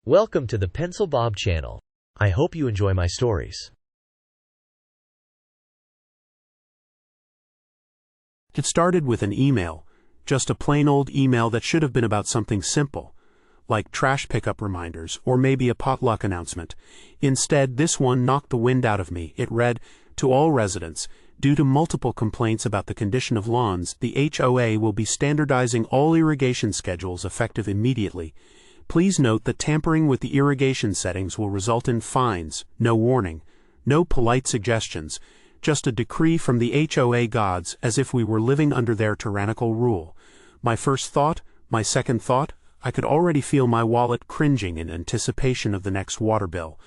Welcome to the Pencil Bob channel. I hope you enjoy my stories. It started with an email, just a plain old email that should have been about something simple, like trash pickup reminders or maybe a potluck announcement. Instead, this one knocked the wind out of me. It read, "To all residents, due to multiple complaints about the condition of lawns, the HOA will be standardizing all irrigation schedules effective immediately. Please note that tampering with the irrigation settings will result in fines, no warning, no polite suggestions, just a decree from the HOA gods as if we were living under their tyrannical rule." My first thought, my second thought, I could already feel my wallet cringing in anticipation of the next water bill.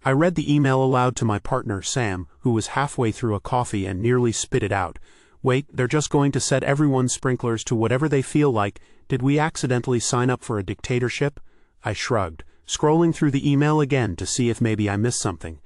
I read the email aloud to my partner Sam, who was halfway through a coffee and nearly spit it out. "Wait, they're just going to set everyone's sprinklers to whatever they feel like. Did we accidentally sign up for a dictatorship?" I shrugged, scrolling through the email again to see if maybe I missed something.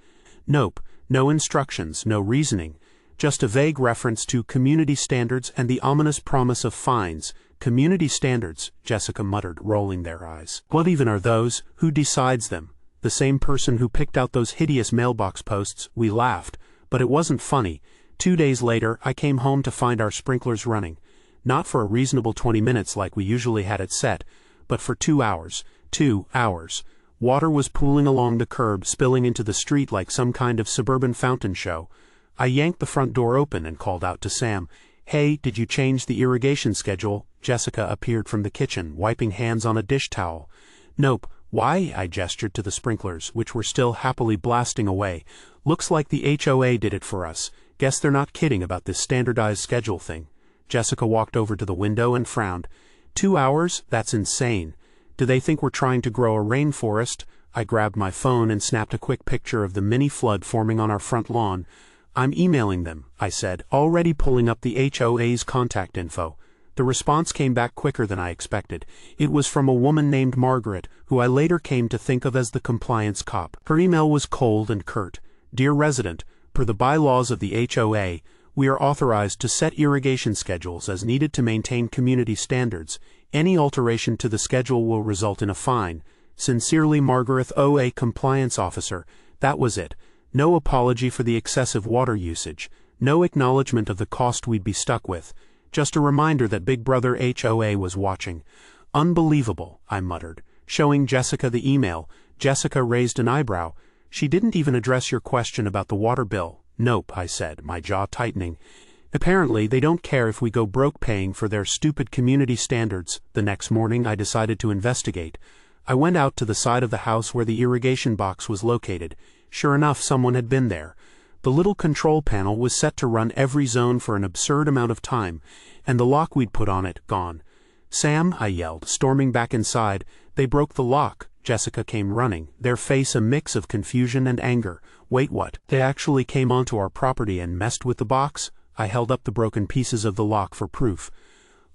Nope, no instructions, no reasoning, just a vague reference to community standards and the ominous promise of fines. "Community standards," Jessica muttered, rolling their eyes. "What even are those? Who decides them? The same person who picked out those hideous mailbox posts?" We laughed, but it wasn't funny. 2 days later, I came home to find our sprinklers running. Not for a reasonable 20 minutes like we usually had it set, but for 2 hours. 2 hours. Water was pooling along the curb, spilling into the street like some kind of suburban fountain show. I yanked the front door open and called out to Sam, "Hey, did you change the irrigation schedule?" Jessica appeared from the kitchen, wiping hands on a dish towel. "Nope. Why?" I gestured to the sprinklers, which were still happily blasting away. "Looks like the HOA did it for us. Guess they're not kidding about this standardized schedule thing." Jessica walked over to the window and frowned. 2 hours? That's insane. Do they think we're trying to grow a rainforest? I grabbed my phone and snapped a quick picture of the mini flood forming on our front lawn. "I'm emailing them," I said, already pulling up the HOA's contact info. The response came back quicker than I expected. It was from a woman named Margaret, who I later came to think of as the compliance cop. Her email was cold and curt. "Dear resident, per the bylaws of the HOA, we are authorized to set irrigation schedules as needed to maintain community standards. Any alteration to the schedule will result in a fine. Sincerely, Margaret O.A. Compliance Officer." That was it. No apology for the excessive water usage. No acknowledgement of the cost we'd be stuck with. Just a reminder that Big Brother HOA was watching. "Unbelievable," I muttered, showing Jessica the email. Jessica raised an eyebrow. "She didn't even address your question about the water bill." "Nope," I said, my jaw tightening. "Apparently, they don't care if we go broke paying for their stupid community standards." The next morning, I decided to investigate. I went out to the side of the house where the irrigation box was located. Sure enough, someone had been there. The little control panel was set to run every zone for an absurd amount of time, and the lock we'd put on it, gone. "Sam," I yelled, storming back inside. "They broke the lock." Jessica came running, their face a mix of confusion and anger. "Wait, what? They actually came onto our property and messed with the box?" I held up the broken pieces of the lock for proof.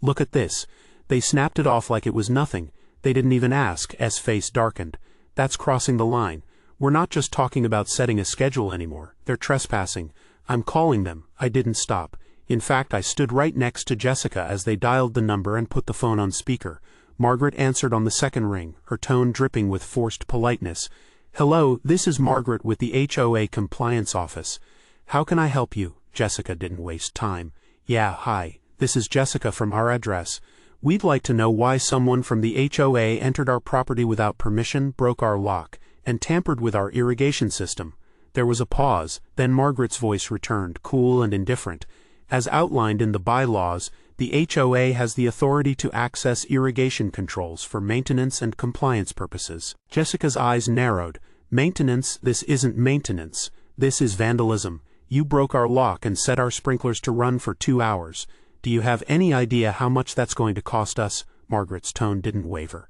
"Look at this. They snapped it off like it was nothing. They didn't even ask." S. face darkened. "That's crossing the line. We're not just talking about setting a schedule anymore. They're trespassing. I'm calling them." I didn't stop. In fact, I stood right next to Jessica as they dialed the number and put the phone on speaker. Margaret answered on the second ring, her tone dripping with forced politeness. "Hello, this is Margaret with the HOA Compliance Office. How can I help you?" Jessica didn't waste time. "Yeah, hi. This is Jessica from our address. We'd like to know why someone from the HOA entered our property without permission, broke our lock, and tampered with our irrigation system." There was a pause, then Margaret's voice returned, cool and indifferent. "As outlined in the bylaws, the HOA has the authority to access irrigation controls for maintenance and compliance purposes." Jessica's eyes narrowed. "Maintenance? This isn't maintenance. This is vandalism. You broke our lock and set our sprinklers to run for 2 hours. Do you have any idea how much that's going to cost us?" Margaret's tone didn't waver.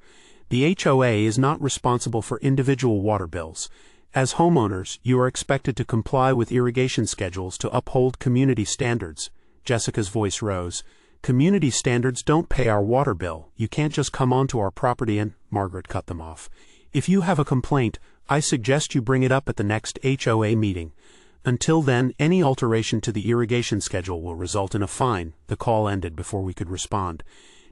"The HOA is not responsible for individual water bills. As homeowners, you are expected to comply with irrigation schedules to uphold community standards." Jessica's voice rose. "Community standards don't pay our water bill. You can't just come onto our property and—" Margaret cut them off. "If you have a complaint, I suggest you bring it up at the next HOA meeting. Until then, any alteration to the irrigation schedule will result in a fine." The call ended before we could respond.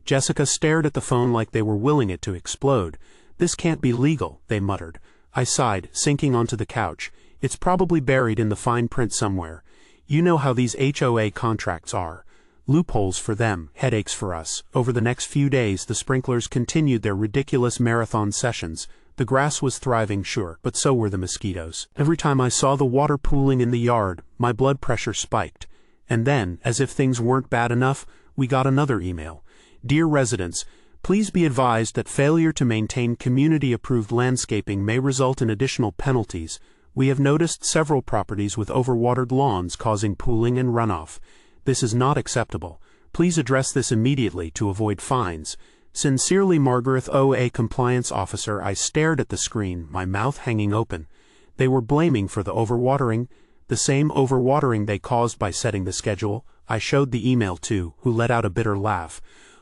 Jessica stared at the phone like they were willing it to explode. "This can't be legal," they muttered. I sighed, sinking onto the couch. "It's probably buried in the fine print somewhere. You know how these HOA contracts are. Loopholes for them, headaches for us." Over the next few days, the sprinklers continued their ridiculous marathon sessions. The grass was thriving, sure, but so were the mosquitoes. Every time I saw the water pooling in the yard, my blood pressure spiked. And then, as if things weren't bad enough, we got another email. "Dear residents, please be advised that failure to maintain community-approved landscaping may result in additional penalties. We have noticed several properties with overwatered lawns causing pooling and runoff. This is not acceptable. Please address this immediately to avoid fines. Sincerely, Margaret OA Compliance Officer." I stared at the screen, my mouth hanging open. They were blaming for the overwatering, the same overwatering they caused by setting the schedule. I showed the email to, who let out a bitter laugh.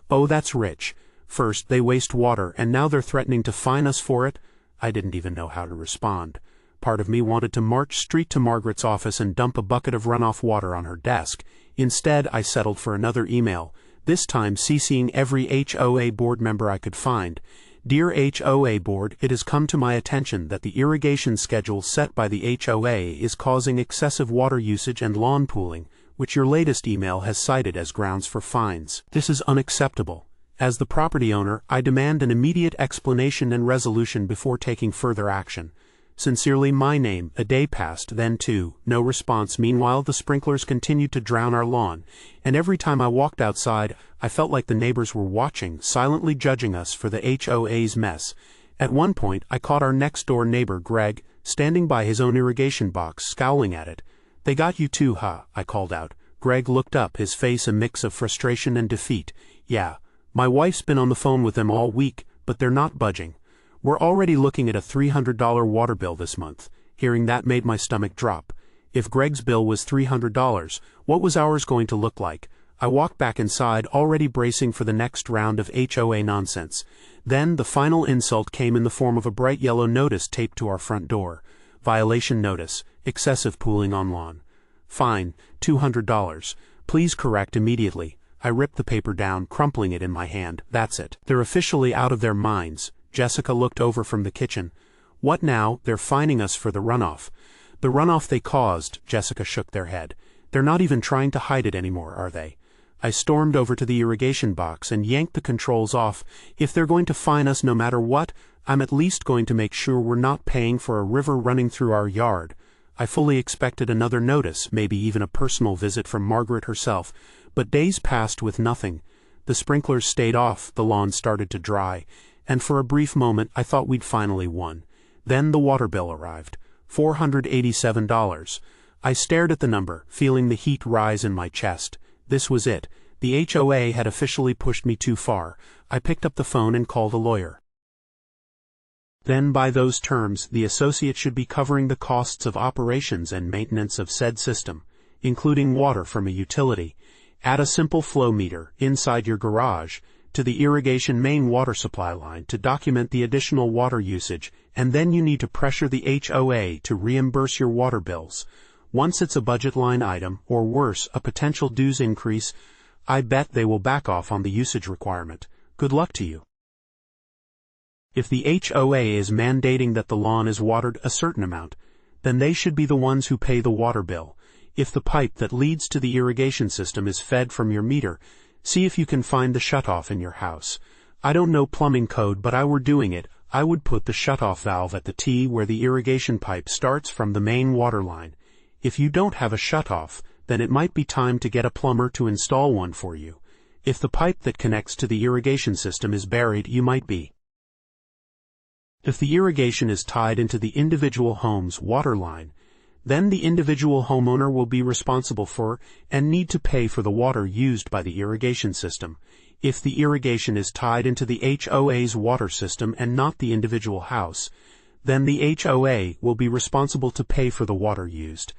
"Oh, that's rich. First, they waste water, and now they're threatening to fine us for it?" I didn't even know how to respond. Part of me wanted to march straight to Margaret's office and dump a bucket of runoff water on her desk. Instead, I settled for another email, this time CCing every HOA board member I could find. "Dear HOA board, it has come to my attention that the irrigation schedule set by the HOA is causing excessive water usage and lawn pooling, which your latest email has cited as grounds for fines. This is unacceptable. As the property owner, I demand an immediate explanation and resolution before taking further action. Sincerely, my name." A day passed, then two, no response. Meanwhile, the sprinklers continued to drown our lawn, and every time I walked outside, I felt like the neighbors were watching, silently judging us for the HOA's mess. At one point, I caught our next-door neighbor, Greg, standing by his own irrigation box, scowling at it. "They got you too, huh?" I called out. Greg looked up, his face a mix of frustration and defeat. "Yeah, my wife's been on the phone with them all week, but they're not budging. We're already looking at a $300 water bill this month." Hearing that made my stomach drop. If Greg's bill was $300, what was ours going to look like? I walked back inside, already bracing for the next round of HOA nonsense. Then the final insult came in the form of a bright yellow notice taped to our front door. "Violation notice. Excessive pooling on lawn. Fine, $200. Please correct immediately." I ripped the paper down, crumpling it in my hand. "That's it. They're officially out of their minds." Jessica looked over from the kitchen. "What now? They're fining us for the runoff." "The runoff they caused," Jessica shook their head. "They're not even trying to hide it anymore, are they?" I stormed over to the irrigation box and yanked the controls off. "If they're going to fine us no matter what, I'm at least going to make sure we're not paying for a river running through our yard." I fully expected another notice, maybe even a personal visit from Margaret herself, but days passed with nothing. The sprinklers stayed off, the lawn started to dry, and for a brief moment I thought we'd finally won. Then the water bill arrived. $487. I stared at the number, feeling the heat rise in my chest. This was it. The HOA had officially pushed me too far. I picked up the phone and called a lawyer. Then, by those terms, the associate should be covering the costs of operations and maintenance of said system, including water from a utility. Add a simple flow meter inside your garage to the irrigation main water supply line to document the additional water usage, and then you need to pressure the HOA to reimburse your water bills. Once it's a budget line item, or worse, a potential dues increase, I bet they will back off on the usage requirement. Good luck to you. If the HOA is mandating that the lawn is watered a certain amount, then they should be the ones who pay the water bill. If the pipe that leads to the irrigation system is fed from your meter, see if you can find the shutoff in your house. I don't know plumbing code, but I were doing it. I would put the shutoff valve at the T where the irrigation pipe starts from the main water line. If you don't have a shutoff, then it might be time to get a plumber to install one for you. If the pipe that connects to the irrigation system is buried, you might be. If the irrigation is tied into the individual home's water line, then the individual homeowner will be responsible for and need to pay for the water used by the irrigation system. If the irrigation is tied into the HOA's water system and not the individual house, then the HOA will be responsible to pay for the water used.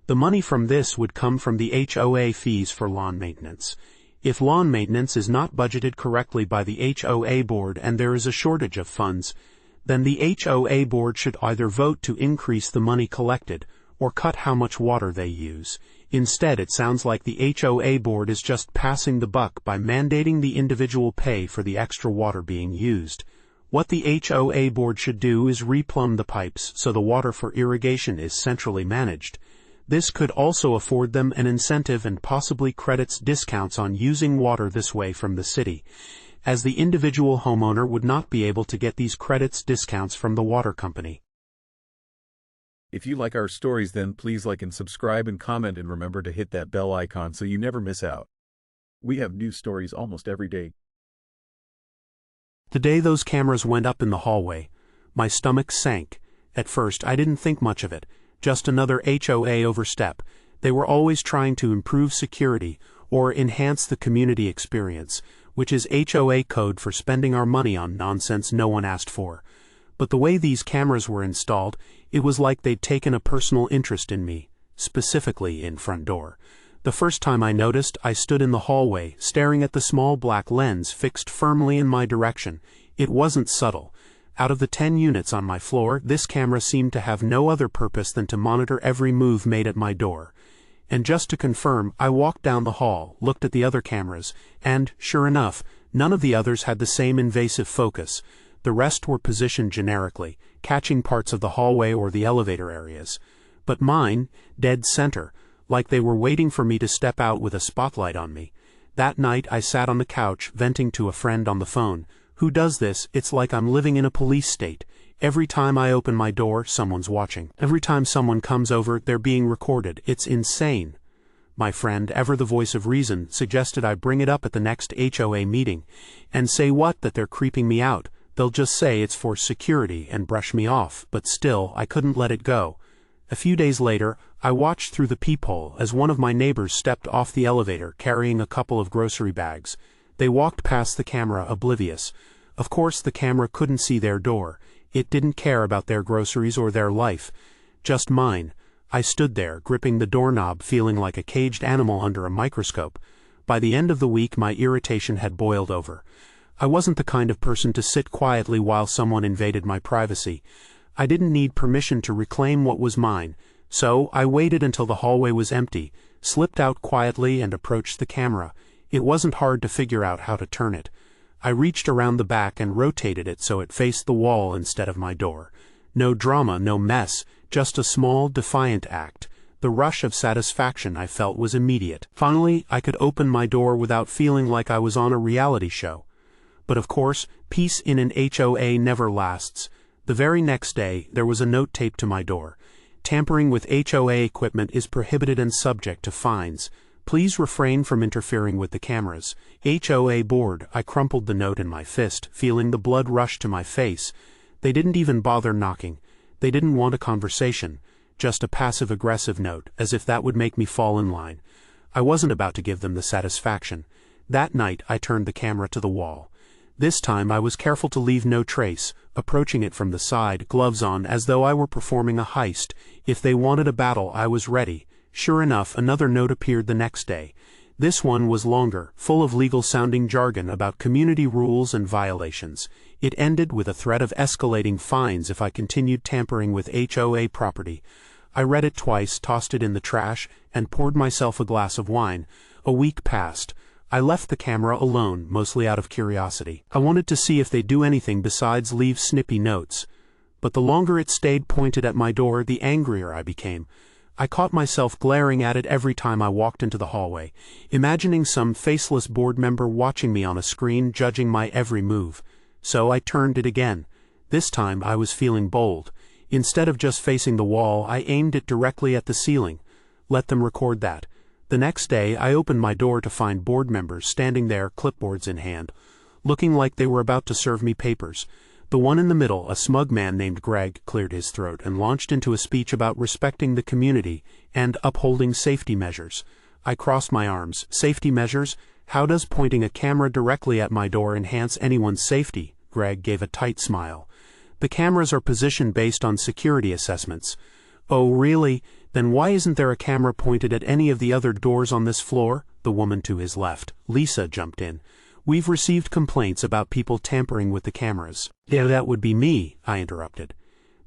The money from this would come from the HOA fees for lawn maintenance. If lawn maintenance is not budgeted correctly by the HOA board and there is a shortage of funds, then the HOA board should either vote to increase the money collected or cut how much water they use. Instead, it sounds like the HOA board is just passing the buck by mandating the individual pay for the extra water being used. What the HOA board should do is replumb the pipes so the water for irrigation is centrally managed. This could also afford them an incentive and possibly credits discounts on using water this way from the city, as the individual homeowner would not be able to get these credits discounts from the water company. If you like our stories, then please like and subscribe and comment, and remember to hit that bell icon so you never miss out. We have new stories almost every day. The day those cameras went up in the hallway, my stomach sank. At first, I didn't think much of it. Just another HOA overstep. They were always trying to improve security or enhance the community experience, which is HOA code for spending our money on nonsense no one asked for. But the way these cameras were installed, it was like they'd taken a personal interest in me, specifically in front door. The first time I noticed, I stood in the hallway, staring at the small black lens fixed firmly in my direction. It wasn't subtle. Out of the 10 units on my floor, this camera seemed to have no other purpose than to monitor every move made at my door. And just to confirm, I walked down the hall, looked at the other cameras, and, sure enough, none of the others had the same invasive focus. The rest were positioned generically, catching parts of the hallway or the elevator areas. But mine, dead center, like they were waiting for me to step out with a spotlight on me. That night I sat on the couch, venting to a friend on the phone. Who does this? It's like I'm living in a police state. Every time I open my door, someone's watching. Every time someone comes over, they're being recorded. It's insane. My friend, ever the voice of reason, suggested I bring it up at the next HOA meeting. And say what? That they're creeping me out. They'll just say it's for security and brush me off, but still, I couldn't let it go. A few days later, I watched through the peephole as one of my neighbors stepped off the elevator carrying a couple of grocery bags. They walked past the camera oblivious. Of course, the camera couldn't see their door. It didn't care about their groceries or their life. Just mine. I stood there, gripping the doorknob, feeling like a caged animal under a microscope. By the end of the week, my irritation had boiled over. I wasn't the kind of person to sit quietly while someone invaded my privacy. I didn't need permission to reclaim what was mine, so I waited until the hallway was empty, slipped out quietly and approached the camera. It wasn't hard to figure out how to turn it. I reached around the back and rotated it so it faced the wall instead of my door. No drama, no mess, just a small, defiant act. The rush of satisfaction I felt was immediate. Finally, I could open my door without feeling like I was on a reality show. But of course, peace in an HOA never lasts. The very next day, there was a note taped to my door. Tampering with HOA equipment is prohibited and subject to fines. Please refrain from interfering with the cameras. HOA board. I crumpled the note in my fist, feeling the blood rush to my face. They didn't even bother knocking. They didn't want a conversation. Just a passive-aggressive note, as if that would make me fall in line. I wasn't about to give them the satisfaction. That night, I turned the camera to the wall. This time I was careful to leave no trace, approaching it from the side, gloves on, as though I were performing a heist. If they wanted a battle, I was ready. Sure enough, another note appeared the next day. This one was longer, full of legal-sounding jargon about community rules and violations. It ended with a threat of escalating fines if I continued tampering with HOA property. I read it twice, tossed it in the trash, and poured myself a glass of wine. A week passed. I left the camera alone, mostly out of curiosity. I wanted to see if they'd do anything besides leave snippy notes. But the longer it stayed pointed at my door, the angrier I became. I caught myself glaring at it every time I walked into the hallway, imagining some faceless board member watching me on a screen, judging my every move. So I turned it again. This time I was feeling bold. Instead of just facing the wall, I aimed it directly at the ceiling. Let them record that. The next day, I opened my door to find board members standing there, clipboards in hand, looking like they were about to serve me papers. The one in the middle, a smug man named Greg, cleared his throat and launched into a speech about respecting the community and upholding safety measures. I crossed my arms. Safety measures? How does pointing a camera directly at my door enhance anyone's safety? Greg gave a tight smile. The cameras are positioned based on security assessments. Oh, really? Then why isn't there a camera pointed at any of the other doors on this floor? The woman to his left, Lisa, jumped in. We've received complaints about people tampering with the cameras. Yeah, that would be me, I interrupted.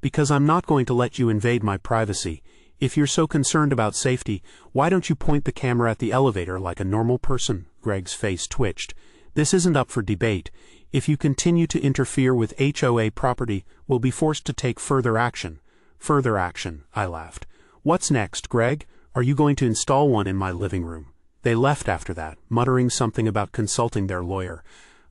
Because I'm not going to let you invade my privacy. If you're so concerned about safety, why don't you point the camera at the elevator like a normal person? Greg's face twitched. This isn't up for debate. If you continue to interfere with HOA property, we'll be forced to take further action. Further action, I laughed. What's next, Greg? Are you going to install one in my living room? They left after that, muttering something about consulting their lawyer.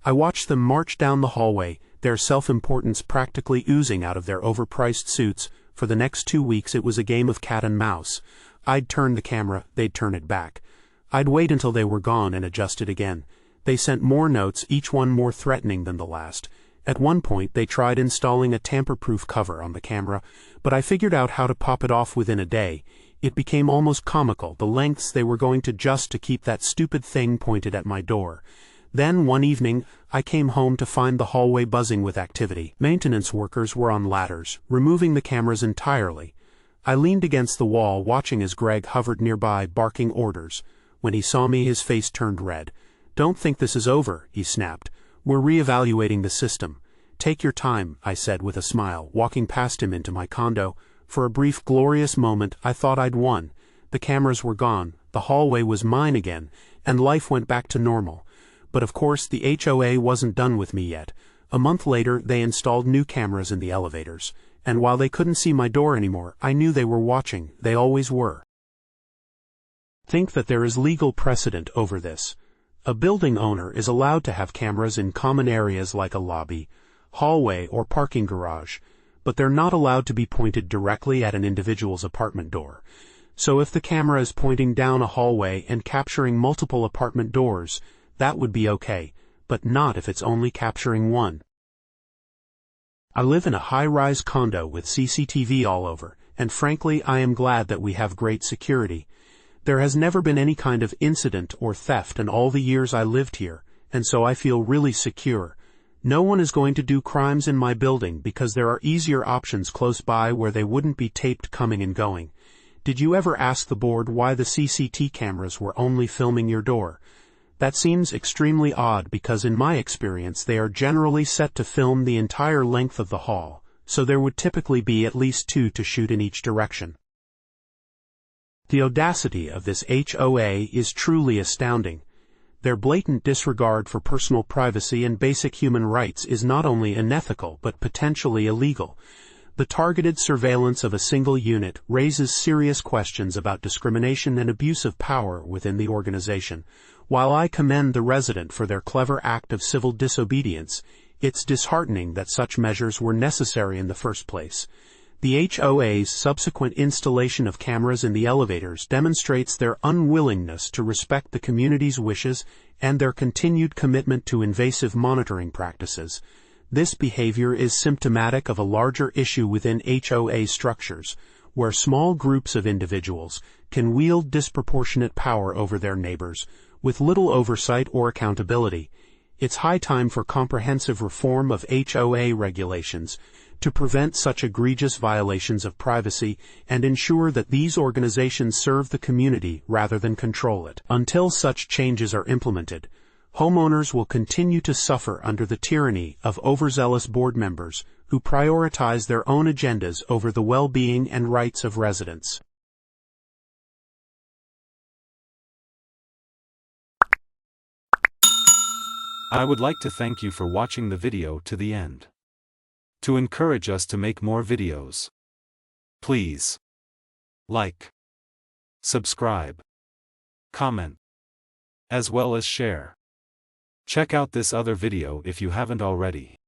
I watched them march down the hallway, their self-importance practically oozing out of their overpriced suits. For the next 2 weeks it was a game of cat and mouse. I'd turn the camera, they'd turn it back. I'd wait until they were gone and adjust it again. They sent more notes, each one more threatening than the last. At one point they tried installing a tamper-proof cover on the camera, but I figured out how to pop it off within a day. It became almost comical, the lengths they were going to just to keep that stupid thing pointed at my door. Then, one evening, I came home to find the hallway buzzing with activity. Maintenance workers were on ladders, removing the cameras entirely. I leaned against the wall, watching as Greg hovered nearby, barking orders. When he saw me, his face turned red. "Don't think this is over," he snapped. "We're re-evaluating the system." "Take your time," I said with a smile, walking past him into my condo. For a brief, glorious moment, I thought I'd won. The cameras were gone, the hallway was mine again, and life went back to normal. But of course, the HOA wasn't done with me yet. A month later, they installed new cameras in the elevators. And while they couldn't see my door anymore, I knew they were watching. They always were. Think that there is legal precedent over this. A building owner is allowed to have cameras in common areas like a lobby, hallway, or parking garage, but they're not allowed to be pointed directly at an individual's apartment door. So if the camera is pointing down a hallway and capturing multiple apartment doors, that would be okay, but not if it's only capturing one. I live in a high-rise condo with CCTV all over, and frankly, I am glad that we have great security. There has never been any kind of incident or theft in all the years I lived here, and so I feel really secure. No one is going to do crimes in my building because there are easier options close by where they wouldn't be taped coming and going. Did you ever ask the board why the CCTV cameras were only filming your door? That seems extremely odd because in my experience they are generally set to film the entire length of the hall, so there would typically be at least 2 to shoot in each direction. The audacity of this HOA is truly astounding. Their blatant disregard for personal privacy and basic human rights is not only unethical but potentially illegal. The targeted surveillance of a single unit raises serious questions about discrimination and abuse of power within the organization. While I commend the resident for their clever act of civil disobedience, it's disheartening that such measures were necessary in the first place. The HOA's subsequent installation of cameras in the elevators demonstrates their unwillingness to respect the community's wishes and their continued commitment to invasive monitoring practices. This behavior is symptomatic of a larger issue within HOA structures, where small groups of individuals can wield disproportionate power over their neighbors, with little oversight or accountability. It's high time for comprehensive reform of HOA regulations to prevent such egregious violations of privacy and ensure that these organizations serve the community rather than control it. Until such changes are implemented, homeowners will continue to suffer under the tyranny of overzealous board members who prioritize their own agendas over the well-being and rights of residents. I would like to thank you for watching the video to the end. To encourage us to make more videos, please like, subscribe, comment, as well as share. Check out this other video if you haven't already.